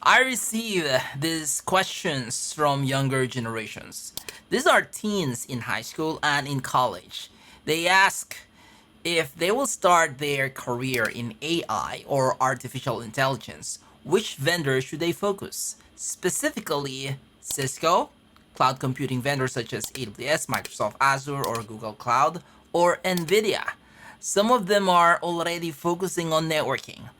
I receive these questions from younger generations. These are teens in high school and in college. They ask if they will start their career in AI or artificial intelligence, which vendor should they focus? Specifically, Cisco, cloud computing vendors such as AWS, Microsoft Azure, or Google Cloud, or NVIDIA. Some of them are already focusing on networking.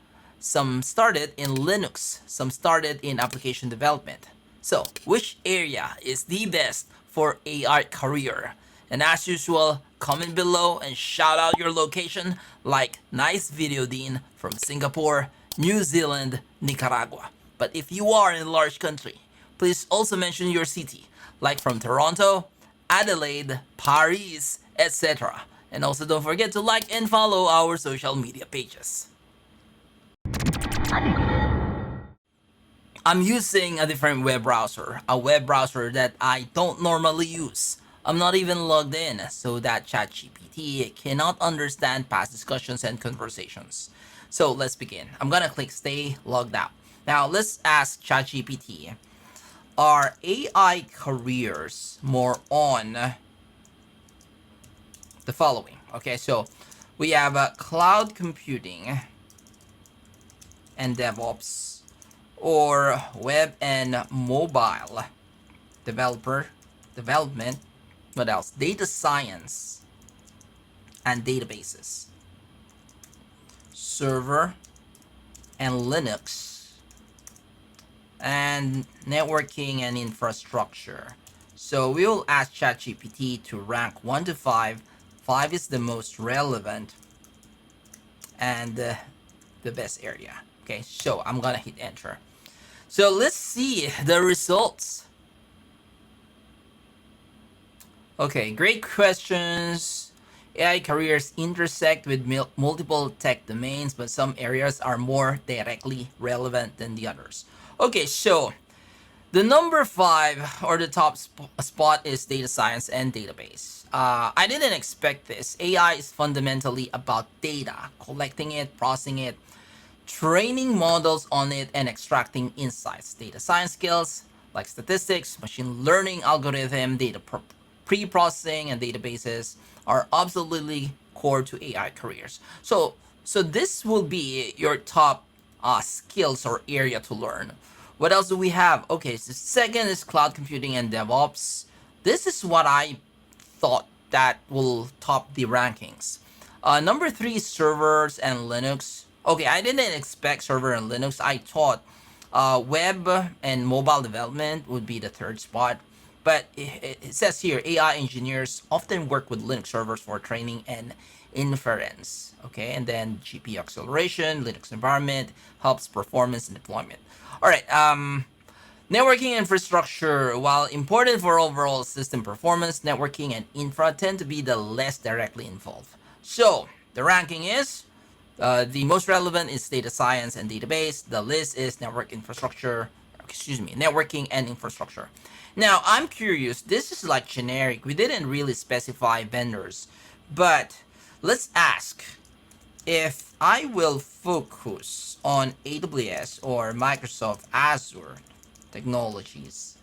Some started in Linux, some started in application development. So, which area is the best for AI career? And as usual, comment below and shout out your location like nice video Dean from Singapore, New Zealand, Nicaragua. But if you are in a large country, please also mention your city, like from Toronto, Adelaide, Paris, etc. And also don't forget to like and follow our social media pages. I'm using a different web browser, a web browser that I don't normally use. I'm not even logged in, so that ChatGPT cannot understand past discussions and conversations. So let's begin. I'm gonna click stay logged out. Now let's ask ChatGPT, are AI careers more on the following? Okay, so we have cloud computing and DevOps, or web and mobile development. What else? Data science and databases, server and Linux, and networking and infrastructure. So we will ask ChatGPT to rank 1 to 5. 5 is the most relevant and the best area. Okay, so I'm gonna hit enter. So let's see the results. Okay, great questions. AI careers intersect with multiple tech domains, but some areas are more directly relevant than the others. Okay, so the number 5 or the top spot is data science and database. I didn't expect this. AI is fundamentally about data, collecting it, processing it, training models on it, and extracting insights. Data science skills like statistics, machine learning algorithm, data pre-processing, and databases are absolutely core to AI careers. So this will be your top skills or area to learn. What else do we have? Okay, so second is cloud computing and DevOps. This is what I thought that will top the rankings. Number 3 is servers and Linux. Okay, I didn't expect server and Linux. I thought web and mobile development would be the third spot. But it says here, AI engineers often work with Linux servers for training and inference. Okay, and then GPU acceleration, Linux environment helps performance and deployment. All right, networking infrastructure, while important for overall system performance, networking and infra tend to be the less directly involved. So the ranking is the most relevant is data science and database. The list is networking and infrastructure. Now I'm curious, this is like generic. We didn't really specify vendors, but let's ask if I will focus on AWS or Microsoft Azure technologies,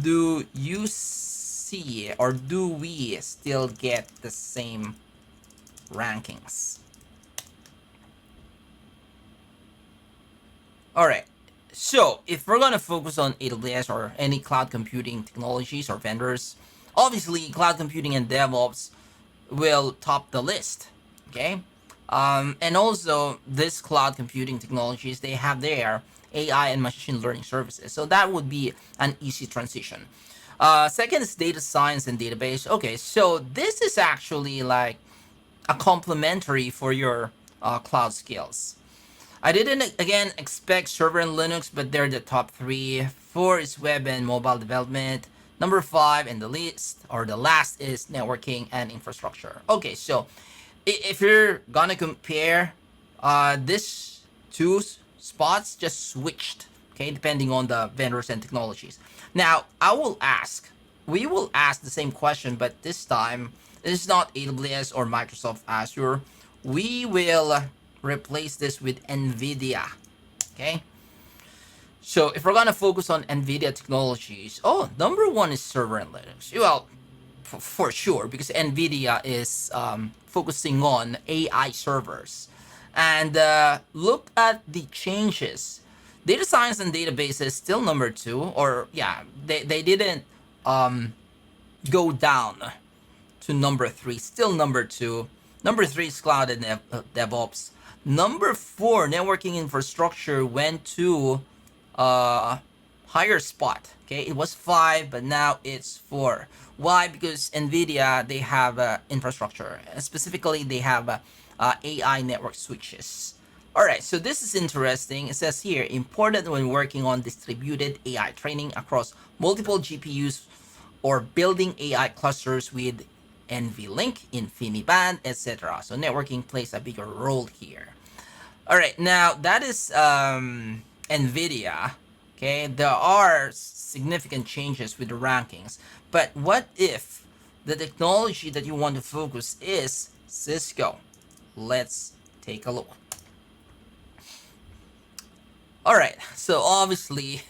do you see or do we still get the same rankings? All right. So if we're gonna focus on AWS or any cloud computing technologies or vendors, obviously cloud computing and DevOps will top the list. Okay. And also this cloud computing technologies, they have their AI and machine learning services. So that would be an easy transition. Second is data science and database. Okay, so this is actually like a complementary for your cloud skills. I didn't again expect server and Linux, but they're the top 3. 4 is web and mobile development. Number 5 in the list or the last is networking and infrastructure. Okay, so if you're gonna compare these two spots, just switched, okay, depending on the vendors and technologies. Now we will ask the same question, but this time it's not AWS or Microsoft Azure. We will replace this with NVIDIA. Okay, So if we're gonna focus on NVIDIA technologies, number one is server and Linux. Well, for sure, because NVIDIA is focusing on AI servers. And look at the changes. Data science and databases still number two, or yeah, they didn't go down to number three, still number two. Number three is cloud and DevOps. Number four, networking infrastructure went to higher spot. Okay, it was 5, but now it's 4. Why? Because NVIDIA, they have infrastructure. Specifically, they have AI network switches. All right, so this is interesting. It says here, important when working on distributed AI training across multiple GPUs or building AI clusters with NVLink, InfiniBand, etc. So networking plays a bigger role here. All right, now that is NVIDIA. Okay, there are significant changes with the rankings, but what if the technology that you want to focus is Cisco? Let's take a look. All right, so obviously,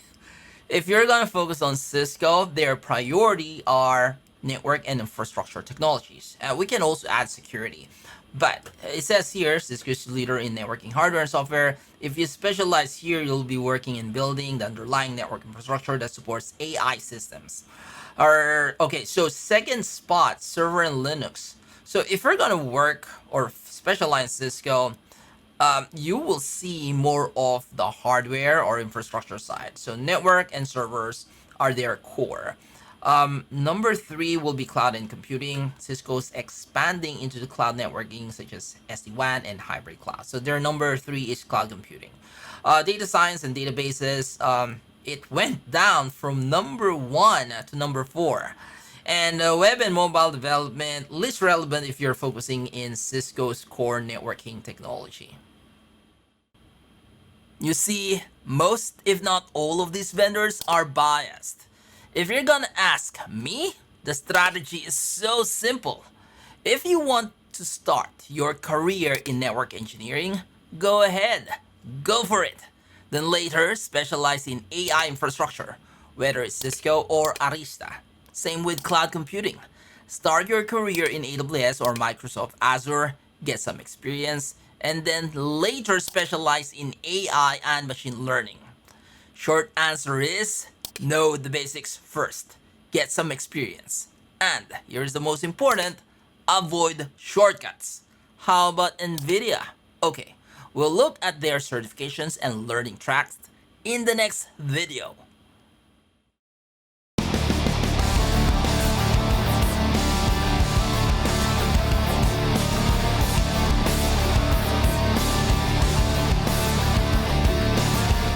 if you're gonna focus on Cisco, their priority are network and infrastructure technologies. We can also add security. But it says here, Cisco is leader in networking hardware and software. If you specialize here, you'll be working in building the underlying network infrastructure that supports AI systems. Okay, so second spot, server and Linux. So if you're gonna work or specialize in Cisco, you will see more of the hardware or infrastructure side. So network and servers are their core. Number 3 will be cloud and computing. Cisco's expanding into the cloud networking such as SD-WAN and hybrid cloud. So their number 3 is cloud computing. Data science and databases, it went down from number 1 to number 4. And web and mobile development, least relevant if you're focusing in Cisco's core networking technology. You see, most, if not all of these vendors are biased. If you're gonna ask me, the strategy is so simple. If you want to start your career in network engineering, go ahead, go for it. Then later, specialize in AI infrastructure, whether it's Cisco or Arista. Same with cloud computing. Start your career in AWS or Microsoft Azure, get some experience, and then later specialize in AI and machine learning. Short answer is, know the basics first, get some experience. And here's the most important, avoid shortcuts. How about NVIDIA? Okay, we'll look at their certifications and learning tracks in the next video.